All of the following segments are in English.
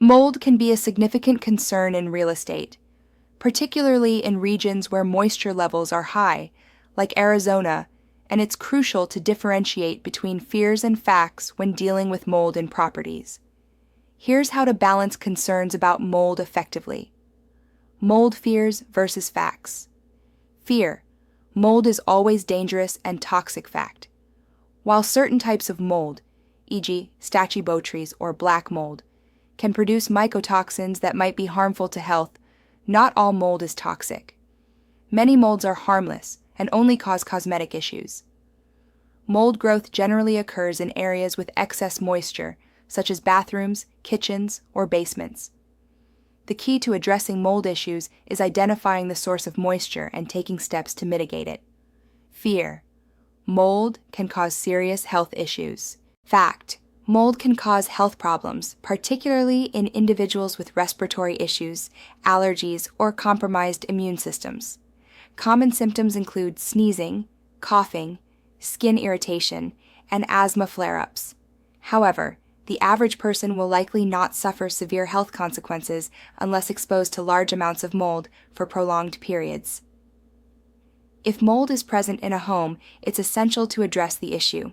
Mold can be a significant concern in real estate, particularly in regions where moisture levels are high, like Arizona, and it's crucial to differentiate between fears and facts when dealing with mold in properties. Here's how to balance concerns about mold effectively. Mold fears versus facts. Fear. Mold is always dangerous and toxic fact. While certain types of mold, e.g., stachybotrys or black mold, can produce mycotoxins that might be harmful to health, not all mold is toxic. Many molds are harmless and only cause cosmetic issues. Mold growth generally occurs in areas with excess moisture, such as bathrooms, kitchens, or basements. The key to addressing mold issues is identifying the source of moisture and taking steps to mitigate it. Fear. Mold can cause serious health issues. Fact. Mold can cause health problems, particularly in individuals with respiratory issues, allergies, or compromised immune systems. Common symptoms include sneezing, coughing, skin irritation, and asthma flare-ups. However, the average person will likely not suffer severe health consequences unless exposed to large amounts of mold for prolonged periods. If mold is present in a home, it's essential to address the issue,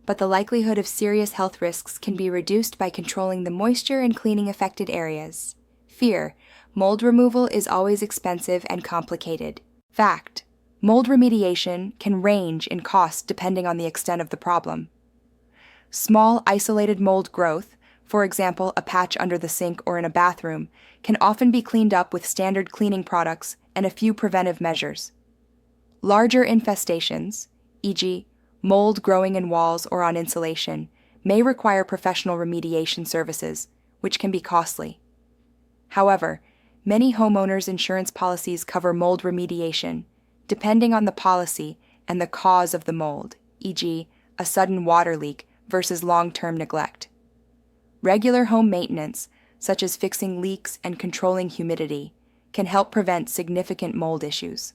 but the likelihood of serious health risks can be reduced by controlling the moisture and cleaning affected areas. Fear. Mold removal is always expensive and complicated. Fact. Mold remediation can range in cost depending on the extent of the problem. Small, isolated mold growth, for example, a patch under the sink or in a bathroom, can often be cleaned up with standard cleaning products and a few preventive measures. Larger infestations, e.g., mold growing in walls or on insulation, may require professional remediation services, which can be costly. However, many homeowners' insurance policies cover mold remediation, depending on the policy and the cause of the mold, e.g., a sudden water leak versus long-term neglect. Regular home maintenance, such as fixing leaks and controlling humidity, can help prevent significant mold issues.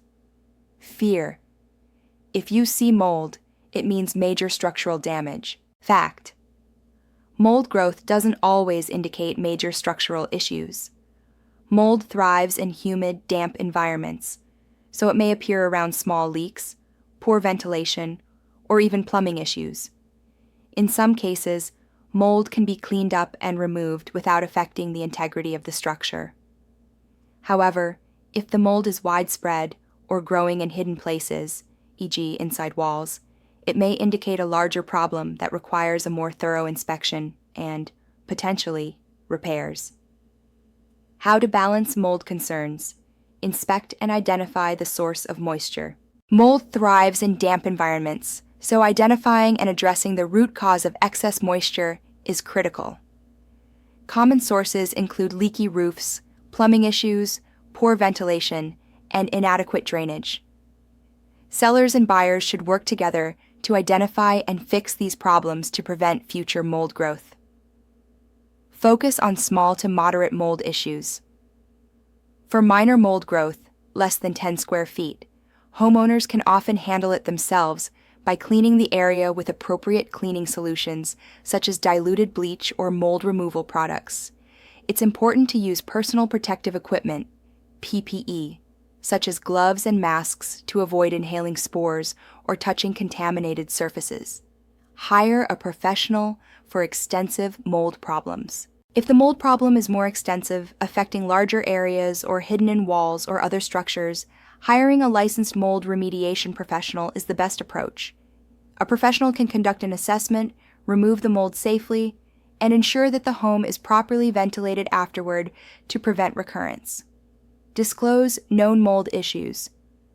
Fear. If you see mold, it means major structural damage. Fact. Mold growth doesn't always indicate major structural issues. Mold thrives in humid, damp environments, so it may appear around small leaks, poor ventilation, or even plumbing issues. In some cases, mold can be cleaned up and removed without affecting the integrity of the structure. However, if the mold is widespread or growing in hidden places, e.g., inside walls, it may indicate a larger problem that requires a more thorough inspection and, potentially, repairs. How to balance mold concerns. Inspect and identify the source of moisture. Mold thrives in damp environments, so identifying and addressing the root cause of excess moisture is critical. Common sources include leaky roofs, plumbing issues, poor ventilation, and inadequate drainage. Sellers and buyers should work together to identify and fix these problems to prevent future mold growth. Focus on small to moderate mold issues. For minor mold growth, less than 10 square feet, homeowners can often handle it themselves by cleaning the area with appropriate cleaning solutions, such as diluted bleach or mold removal products. It's important to use personal protective equipment, PPE, such as gloves and masks to avoid inhaling spores or touching contaminated surfaces. Hire a professional for extensive mold problems. If the mold problem is more extensive, affecting larger areas or hidden in walls or other structures, hiring a licensed mold remediation professional is the best approach. A professional can conduct an assessment, remove the mold safely, and ensure that the home is properly ventilated afterward to prevent recurrence. Disclose known mold issues.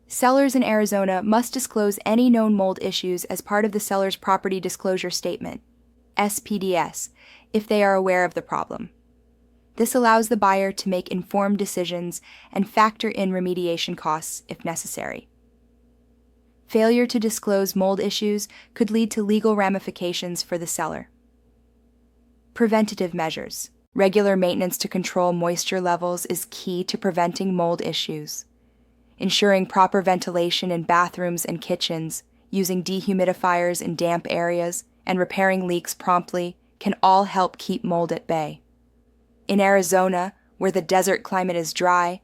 Sellers in Arizona must disclose any known mold issues as part of the seller's property disclosure statement, SPDS, if they are aware of the problem. This allows the buyer to make informed decisions and factor in remediation costs if necessary. Failure to disclose mold issues could lead to legal ramifications for the seller. Preventative measures. Regular maintenance to control moisture levels is key to preventing mold issues. Ensuring proper ventilation in bathrooms and kitchens, using dehumidifiers in damp areas, and repairing leaks promptly can all help keep mold at bay. In Arizona, where the desert climate is dry,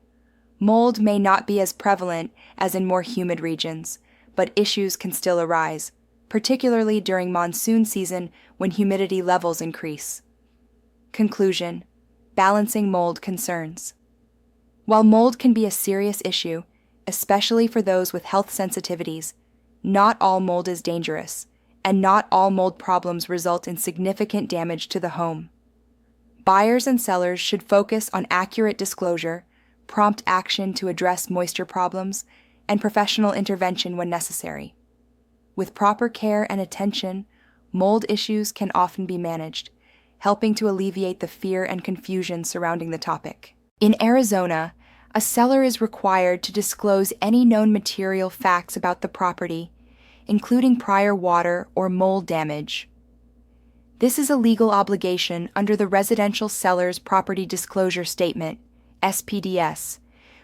mold may not be as prevalent as in more humid regions, but issues can still arise, particularly during monsoon season when humidity levels increase. Conclusion: balancing mold concerns. While mold can be a serious issue, especially for those with health sensitivities, not all mold is dangerous, and not all mold problems result in significant damage to the home. Buyers and sellers should focus on accurate disclosure, prompt action to address moisture problems, and professional intervention when necessary. With proper care and attention, mold issues can often be managed, helping to alleviate the fear and confusion surrounding the topic. In Arizona, a seller is required to disclose any known material facts about the property, including prior water or mold damage. This is a legal obligation under the Residential Seller's Property Disclosure Statement, SPDS,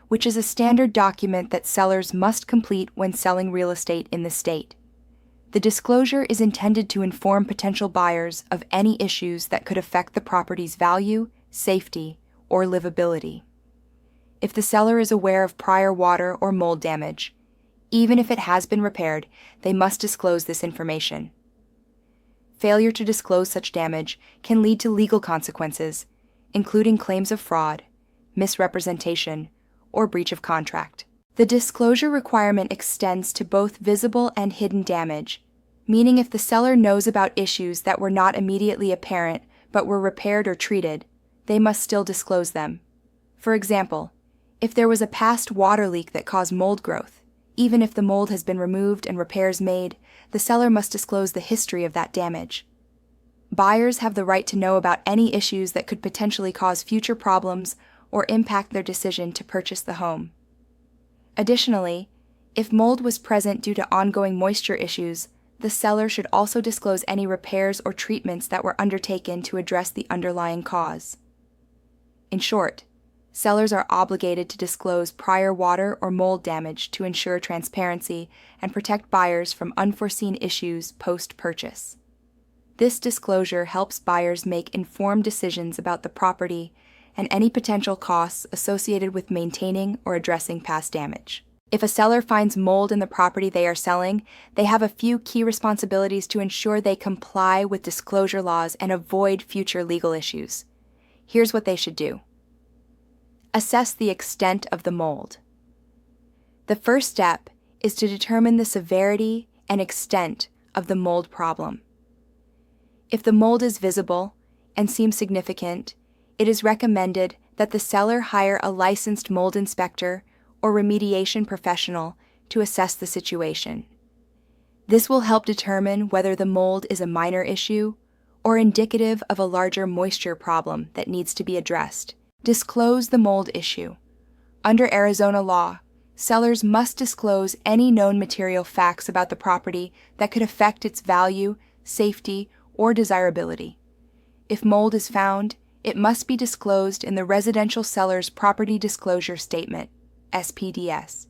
which is a standard document that sellers must complete when selling real estate in the state. The disclosure is intended to inform potential buyers of any issues that could affect the property's value, safety, or livability. If the seller is aware of prior water or mold damage, even if it has been repaired, they must disclose this information. Failure to disclose such damage can lead to legal consequences, including claims of fraud, misrepresentation, or breach of contract. The disclosure requirement extends to both visible and hidden damage, meaning if the seller knows about issues that were not immediately apparent but were repaired or treated, they must still disclose them. For example, if there was a past water leak that caused mold growth, even if the mold has been removed and repairs made, the seller must disclose the history of that damage. Buyers have the right to know about any issues that could potentially cause future problems or impact their decision to purchase the home. Additionally, if mold was present due to ongoing moisture issues, the seller should also disclose any repairs or treatments that were undertaken to address the underlying cause. In short, sellers are obligated to disclose prior water or mold damage to ensure transparency and protect buyers from unforeseen issues post-purchase. This disclosure helps buyers make informed decisions about the property and any potential costs associated with maintaining or addressing past damage. If a seller finds mold in the property they are selling, they have a few key responsibilities to ensure they comply with disclosure laws and avoid future legal issues. Here's what they should do. Assess the extent of the mold. The first step is to determine the severity and extent of the mold problem. If the mold is visible and seems significant, it is recommended that the seller hire a licensed mold inspector or remediation professional to assess the situation. This will help determine whether the mold is a minor issue or indicative of a larger moisture problem that needs to be addressed. Disclose the mold issue. Under Arizona law, sellers must disclose any known material facts about the property that could affect its value, safety, or desirability. If mold is found, it must be disclosed in the Residential Seller's Property Disclosure Statement, SPDS.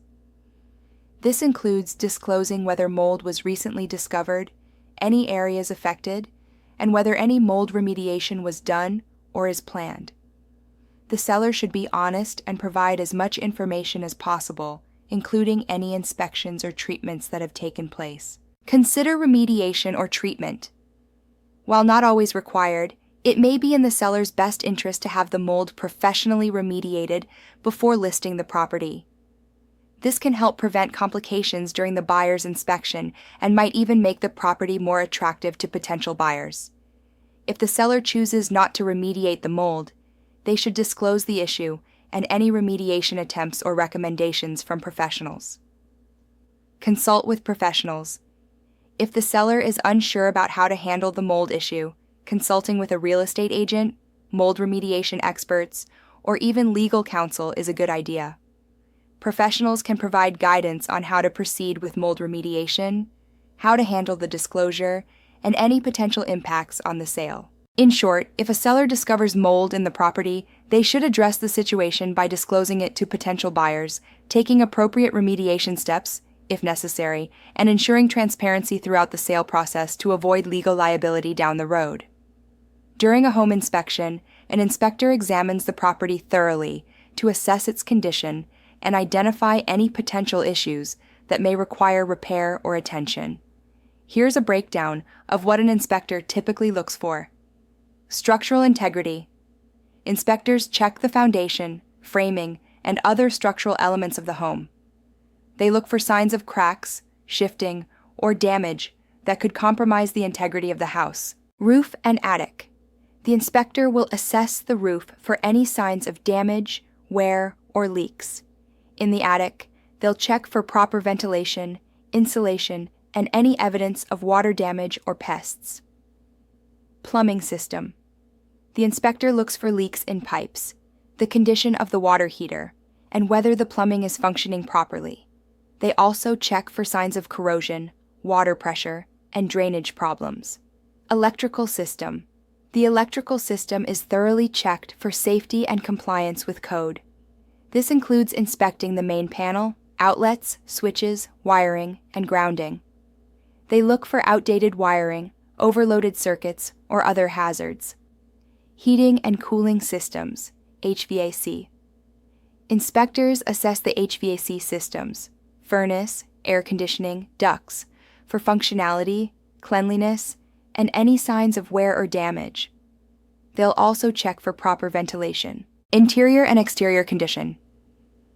This includes disclosing whether mold was recently discovered, any areas affected, and whether any mold remediation was done or is planned. The seller should be honest and provide as much information as possible, including any inspections or treatments that have taken place. Consider remediation or treatment. While not always required, it may be in the seller's best interest to have the mold professionally remediated before listing the property. This can help prevent complications during the buyer's inspection and might even make the property more attractive to potential buyers. If the seller chooses not to remediate the mold, they should disclose the issue and any remediation attempts or recommendations from professionals. Consult with professionals. If the seller is unsure about how to handle the mold issue, consulting with a real estate agent, mold remediation experts, or even legal counsel is a good idea. Professionals can provide guidance on how to proceed with mold remediation, how to handle the disclosure, and any potential impacts on the sale. In short, if a seller discovers mold in the property, they should address the situation by disclosing it to potential buyers, taking appropriate remediation steps, if necessary, and ensuring transparency throughout the sale process to avoid legal liability down the road. During a home inspection, An inspector examines the property thoroughly to assess its condition and identify any potential issues that may require repair or attention. Here's a breakdown of what an inspector typically looks for. Structural integrity. Inspectors check the foundation, framing, and other structural elements of the home. They look for signs of cracks, shifting, or damage that could compromise the integrity of the house. Roof and attic. The inspector will assess the roof for any signs of damage, wear, or leaks. In the attic, they'll check for proper ventilation, insulation, and any evidence of water damage or pests. Plumbing system. The inspector looks for leaks in pipes, the condition of the water heater, and whether the plumbing is functioning properly. They also check for signs of corrosion, water pressure, and drainage problems. Electrical system. The electrical system is thoroughly checked for safety and compliance with code. This includes inspecting the main panel, outlets, switches, wiring, and grounding. They look for outdated wiring, overloaded circuits, or other hazards. Heating and cooling systems, HVAC. Inspectors assess the HVAC systems, furnace, air conditioning, ducts, for functionality, cleanliness, and any signs of wear or damage. They'll also check for proper ventilation. Interior and exterior condition.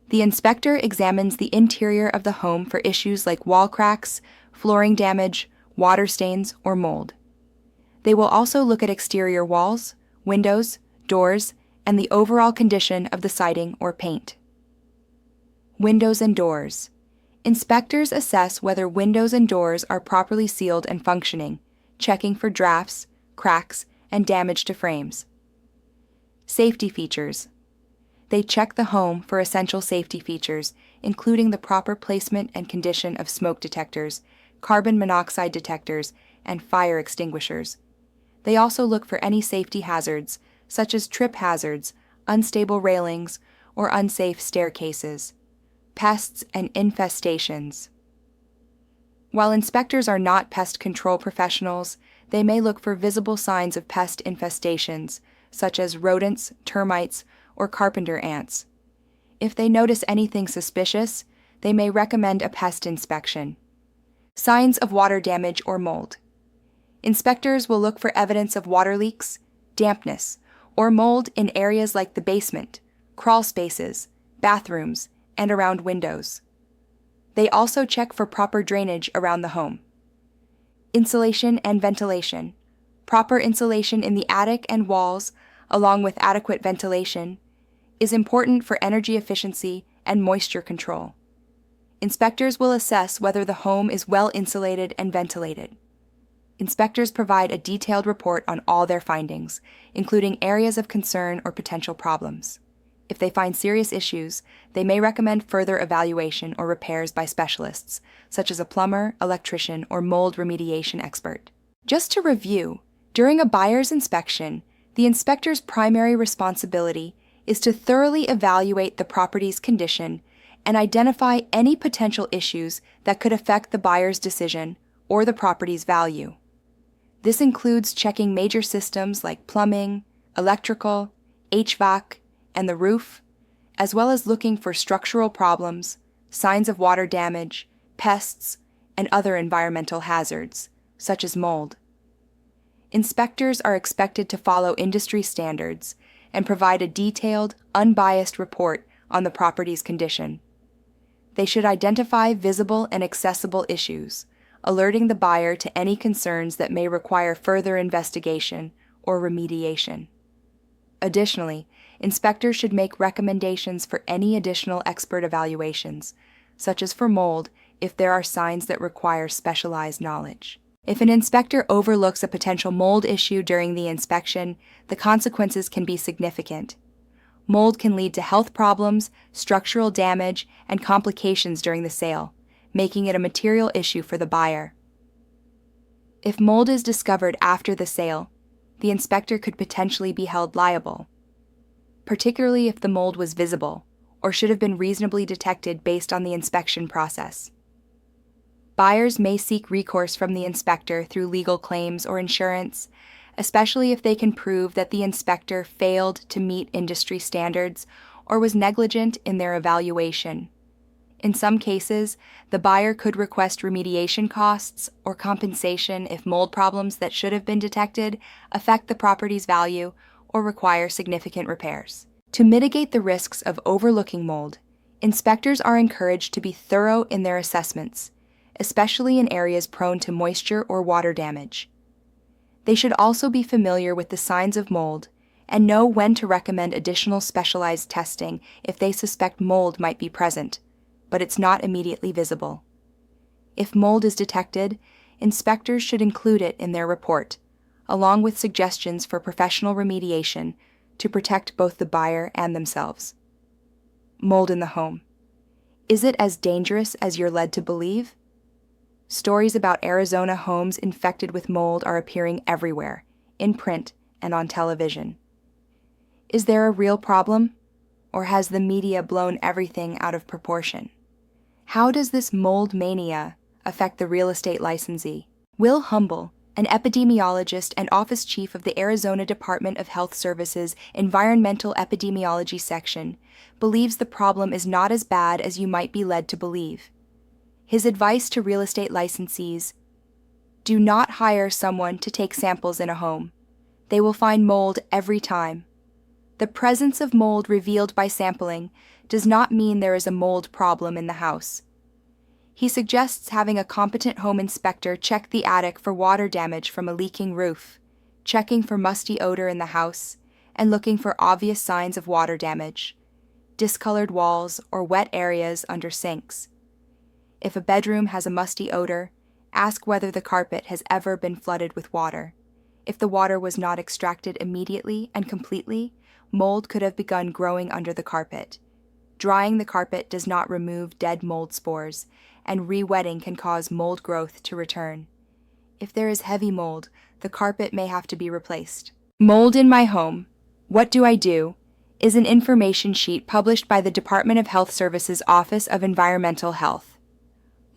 The inspector examines the interior of the home for issues like wall cracks, flooring damage, water stains, or mold. They will also look at exterior walls, windows, doors, and the overall condition of the siding or paint. Windows and doors. Inspectors assess whether windows and doors are properly sealed and functioning, checking for drafts, cracks, and damage to frames. Safety features. They check the home for essential safety features, including the proper placement and condition of smoke detectors, carbon monoxide detectors, and fire extinguishers. They also look for any safety hazards, such as trip hazards, unstable railings, or unsafe staircases, pests and infestations. While inspectors are not pest control professionals, they may look for visible signs of pest infestations, such as rodents, termites, or carpenter ants. If they notice anything suspicious, they may recommend a pest inspection. Signs of water damage or mold. Inspectors will look for evidence of water leaks, dampness, or mold in areas like the basement, crawl spaces, bathrooms, and around windows. They also check for proper drainage around the home. Insulation and ventilation. Proper insulation in the attic and walls, along with adequate ventilation, is important for energy efficiency and moisture control. Inspectors will assess whether the home is well insulated and ventilated. Inspectors provide a detailed report on all their findings, including areas of concern or potential problems. If they find serious issues, they may recommend further evaluation or repairs by specialists, such as a plumber, electrician, or mold remediation expert. Just to review, during a buyer's inspection, the inspector's primary responsibility is to thoroughly evaluate the property's condition and identify any potential issues that could affect the buyer's decision or the property's value. This includes checking major systems like plumbing, electrical, HVAC, and the roof, as well as looking for structural problems, signs of water damage, pests, and other environmental hazards, such as mold. Inspectors are expected to follow industry standards and provide a detailed, unbiased report on the property's condition. They should identify visible and accessible issues, alerting the buyer to any concerns that may require further investigation or remediation. Additionally, inspectors should make recommendations for any additional expert evaluations, such as for mold if there are signs that require specialized knowledge. If an inspector overlooks a potential mold issue during the inspection, the consequences can be significant. Mold can lead to health problems, structural damage, and complications during the sale, making it a material issue for the buyer. If mold is discovered after the sale, the inspector could potentially be held liable, particularly if the mold was visible or should have been reasonably detected based on the inspection process. Buyers may seek recourse from the inspector through legal claims or insurance, especially if they can prove that the inspector failed to meet industry standards or was negligent in their evaluation. In some cases, the buyer could request remediation costs or compensation if mold problems that should have been detected affect the property's value or require significant repairs. To mitigate the risks of overlooking mold, inspectors are encouraged to be thorough in their assessments, especially in areas prone to moisture or water damage. They should also be familiar with the signs of mold and know when to recommend additional specialized testing if they suspect mold might be present, but it's not immediately visible. If mold is detected, inspectors should include it in their report, along with suggestions for professional remediation to protect both the buyer and themselves. Mold in the home. Is it as dangerous as you're led to believe? Stories about Arizona homes infected with mold are appearing everywhere, in print and on television. Is there a real problem, or has the media blown everything out of proportion? How does this mold mania affect the real estate licensee? Will Humble, an epidemiologist and office chief of the Arizona Department of Health Services Environmental Epidemiology Section, believes the problem is not as bad as you might be led to believe. His advice to real estate licensees: do not hire someone to take samples in a home. They will find mold every time. The presence of mold revealed by sampling does not mean there is a mold problem in the house. He suggests having a competent home inspector check the attic for water damage from a leaking roof, checking for musty odor in the house, and looking for obvious signs of water damage, discolored walls or wet areas under sinks. If a bedroom has a musty odor, ask whether the carpet has ever been flooded with water. If the water was not extracted immediately and completely, mold could have begun growing under the carpet. Drying the carpet does not remove dead mold spores, and re-wetting can cause mold growth to return. If there is heavy mold, the carpet may have to be replaced. Mold in my home. What do I do? Is an information sheet published by the Department of Health Services Office of Environmental Health.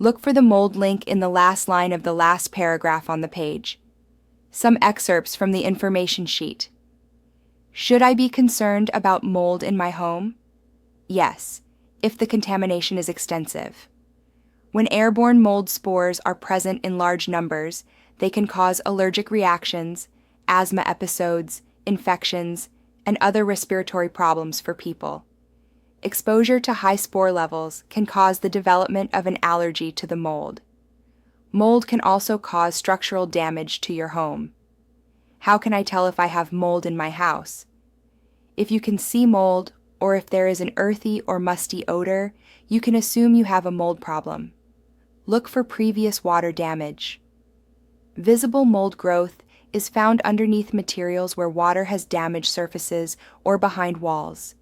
Look for the mold link in the last line of the last paragraph on the page. Some excerpts from the information sheet. Should I be concerned about mold in my home? Yes, if the contamination is extensive. When airborne mold spores are present in large numbers, they can cause allergic reactions, asthma episodes, infections, and other respiratory problems for people. Exposure to high spore levels can cause the development of an allergy to the mold. Mold can also cause structural damage to your home. How can I tell if I have mold in my house? If you can see mold, or if there is an earthy or musty odor, you can assume you have a mold problem. Look for previous water damage. Visible mold growth is found underneath materials where water has damaged surfaces or behind walls.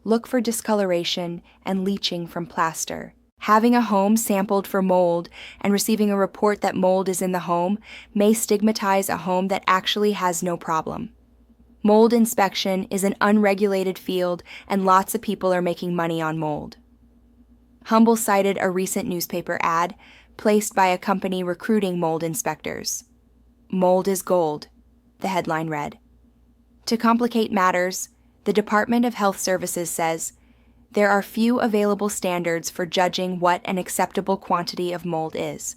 Look for discoloration and leaching from plaster. Having a home sampled for mold and receiving a report that mold is in the home may stigmatize a home that actually has no problem. Mold inspection is an unregulated field, and lots of people are making money on mold. Humble cited a recent newspaper ad placed by a company recruiting mold inspectors. Mold is gold, the headline read. To complicate matters, the Department of Health Services says, there are few available standards for judging what an acceptable quantity of mold is.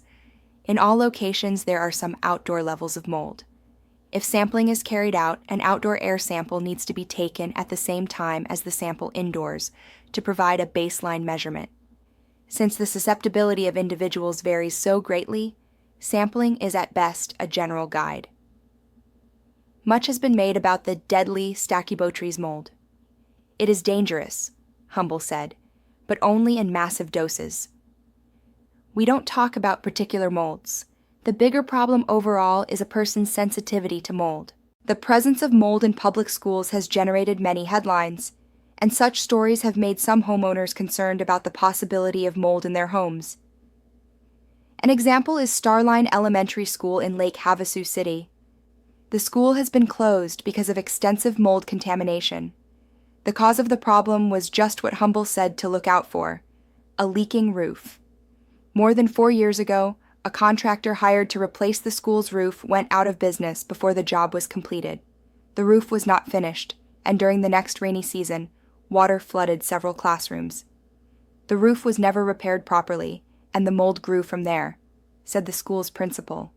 In all locations, there are some outdoor levels of mold. If sampling is carried out, an outdoor air sample needs to be taken at the same time as the sample indoors to provide a baseline measurement. Since the susceptibility of individuals varies so greatly, sampling is at best a general guide. Much has been made about the deadly Stachybotrys mold. It is dangerous, Humble said, but only in massive doses. We don't talk about particular molds. The bigger problem overall is a person's sensitivity to mold. The presence of mold in public schools has generated many headlines, and such stories have made some homeowners concerned about the possibility of mold in their homes. An example is Starline Elementary School in Lake Havasu City. The school has been closed because of extensive mold contamination. The cause of the problem was just what Humble said to look out for: a leaking roof. More than 4 years ago, A contractor hired to replace the school's roof went out of business before the job was completed. The roof was not finished, and during the next rainy season, water flooded several classrooms. The roof was never repaired properly, and the mold grew from there, said the school's principal.